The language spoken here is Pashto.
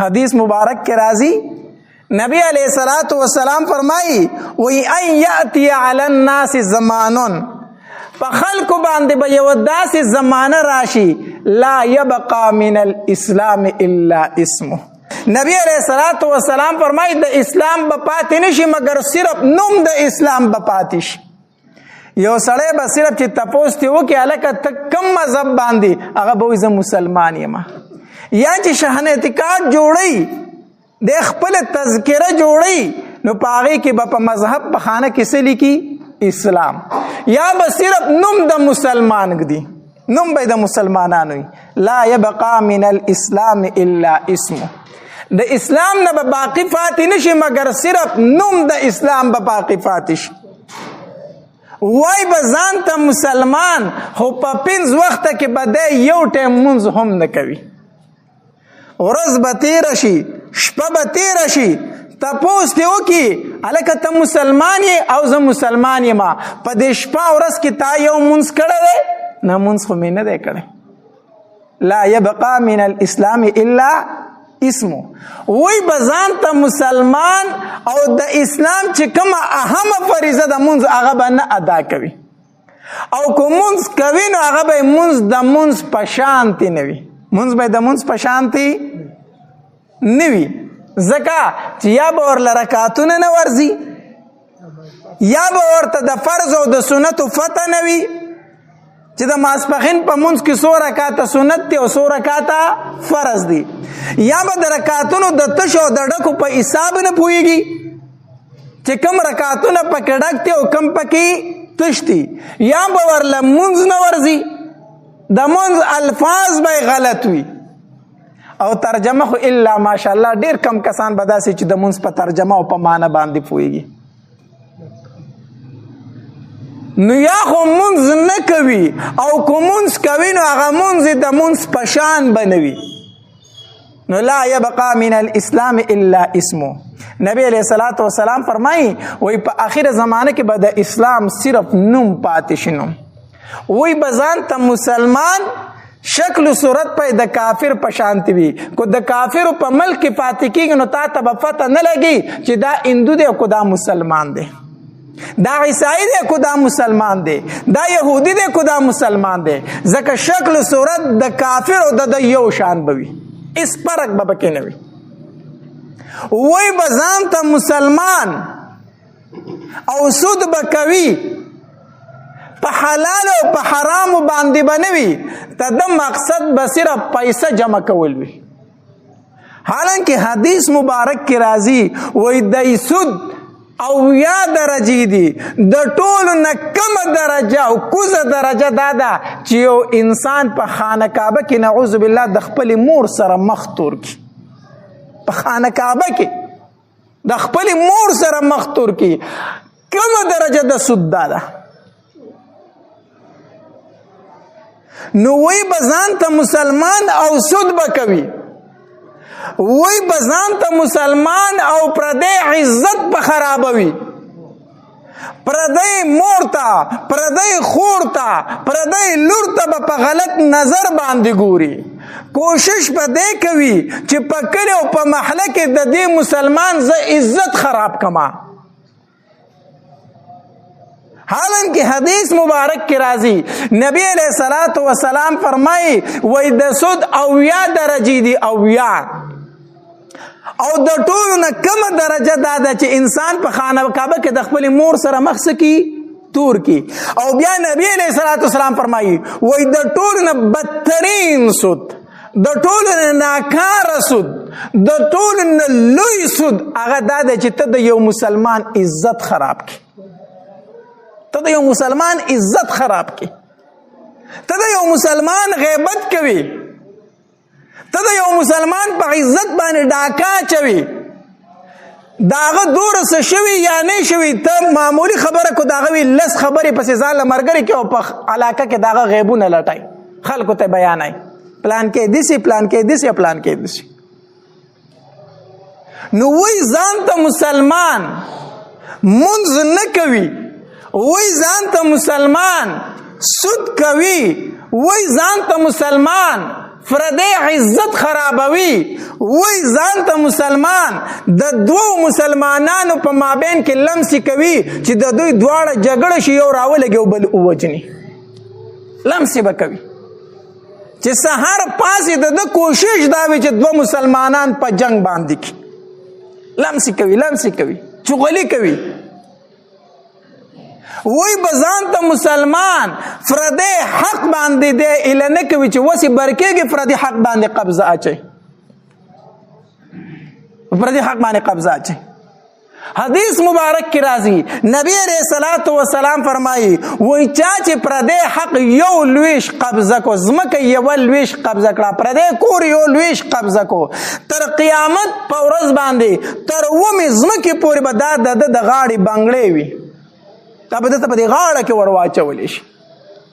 حدیث مبارک کے راضی نبی علیہ الصلوۃ والسلام فرمائی وی ان یاتی علی الناس زمانن فخلق باندې به یو داسې زمانه راشي لا یبقى من الاسلام الا اسمه. نبی علیہ الصلوۃ والسلام فرمائی د اسلام به پاتې نشي مگر صرف نوم د اسلام به پاتې شي. یو سړی به صرف چې تپوس ته وکړي هلکه ته کوم مذهب باندې هغه به وایي زه مسلمان یم. یا چې شهن اعتقاد جوړوي د خپل تذکره جوړوي نو په هغې کې به په مذهب په خانه کې څه لیکي اسلام. یا به صرف نوم د مسلمان ږدي نوم به د مسلمانانو وي. لا یبقى من الاسلام الا اسمه. د اسلام نه به باقی پاتې نشي مگر صرف نوم د اسلام به باقی پاتې شي. وای به ځان ته مسلمان خو په 5 وخته کې به دی یو ټایم مونځ هم نه کوي. ورځ به تیره شي شپه به تیره شي تپوس دې وکړي هلکه ته مسلمان یې او زه مسلمان یم په دې شپه ورځ کې تا یو مونځ کړی دی نه مونځ خو مې نه دی کړی. لا یبقى من الاسلام الا اسمو. وی بزان ته مسلمان او د اسلام چې کومه اهمه فریضه د مونځ هغه به نه ادا کوي او که مونځ کوي نو هغه به مونځ د مونځ په شانتې نه وي. مونځ به د مونځ په شانتې نه وي ځکه چې یا به ورله رکعتونه نه ورځي یا به ورته د فرض او د سنتو فتح نه وي چې د ماسپښین په مونځ کې 100 رکعاته سنت دي او 100 رکعاته فرض دي. یا به د رکعتونو د تشو د ډکو په حساب نه پوهېږي چې کم رکعتونه پکې ډک دي او کم پکې تش دي. یا به ورله مونځ نه ورځي د مونځ الفاظ به غلط وي او ترجمه خو الا ماشاءالله ډیر کم کسان به داسې چې د مونځ په ترجمه او په معنی باندې پوهېږي. نو یا خو مونځ نه کوي او که مونځ کوي نو هغه مونځ د مونځ په شان به نه وي. نو لا یبقى من الاسلام الا اسمه. نبی علیہ الصلوۃ والسلام فرمایي وی په آخر زمانه کې به د اسلام صرف نوم پاتې شي. نوم وی به ځان ته مسلمان شکل و صورت په د کافر په شانتي وي. کو د کافرو په ملک کې پاتې کېږي نو تا ته به پته نه لګي چې دا هندو دی او دا مسلمان دی، دا عیسائی دی کو دا مسلمان دی، دا یهودی دی کو دا مسلمان دی. ځکه شکل و صورت د کافر او د یو شان به وي، اس فرق به پکې نه وي. وی به ځان ته مسلمان او سود به کوي په حلال او په حرامو باندې به نه وي. د مقصد به صرف پیسه جمع کول وي. حالانکه حدیث مبارک کې راځي وی د سود او یا درجه دي د ټولو نه کمه درجه او کوزه درجه دا ده چې یو انسان په خانه کعبه کې نعوذ بالله د خپل مور سره مخ تور کړي. په خانه کعبه کې د خپل مور سره مخ تور کړي کمه درجه د سود ده. نو وی بزان ته مسلمان او سود به کوي، وی بزان ته مسلمان او پردی عزت به خرابوي، پردی مور ته پردی خور ته پردی لور ته به په غلط نظر باندې ګوري. کوشش به دی کوي چې په کلي او په محله کې د دې مسلمان زه عزت خراب کما. حالانکه حدیث مبارک کی راضی نبی علیہ الصلوۃ والسلام فرمائی وی د سود اویا درجی دی اویا او د ټولو نه کمه درجه دا ده چې انسان په خانه کعبه کې د خپل مور سره مخ سکی تور کی. او بیا نبی علیہ الصلوۃ والسلام فرمائی وی د ټولو نه بدترین سود، د ټولو نه ناکاره سود، د ټولو نه لوی سود هغه دا ده چې ته د یو مسلمان عزت خراب کی، ته د یو مسلمان عزت خراب کی، ته د یو مسلمان غیبت کوي، ته د یو مسلمان په عزت باندې ډاکا چوي. داغه دوره څه شوي یا نه شوي ته معمولی خبره کو داغه وی لس خبرې پسې ځان له مرګري کې او په علاقه کې داغه غیبونه لټای خلکو ته بیانای پلان کې دیسی پلان کې دیسی پلان کې دیسی. نو وی ځان ته مسلمان منځ نه کوي، وی ځان ته مسلمان سود کوي، وی ځان ته مسلمان پردی عزت خرابوي. وای ځان ته مسلمان د دوو مسلمانانو په مابین کې لمسي کوي چې د دوی دواړه جګړه شي، یو راولګي او بل ووجني. لمسي به کوي چې سهار پاسې د کوشش دا وي چې دوه مسلمانان په جنگ باندې کی. لمسي کوي چغلي کوي. وای بزان ته مسلمان فردی حق باندې دی اله نه کوي چې وسی برکېږي فردی حق باندې قبضه اچي. فردی حق باندې قبضه اچي. حدیث مبارک کی راضی نبی علیہ الصلوۃ والسلام فرمایي وای چا چې پردی حق یو لویش قبضه کو، زمکه یو لویش قبضه کړه، پردی کور یو لویش قبضه کو، تر قیامت په ورځ باندې تر ومه زمکه پورې به د غاړي بنگړې وي، تا به ته په دې غاړه کې ور واچولې شي.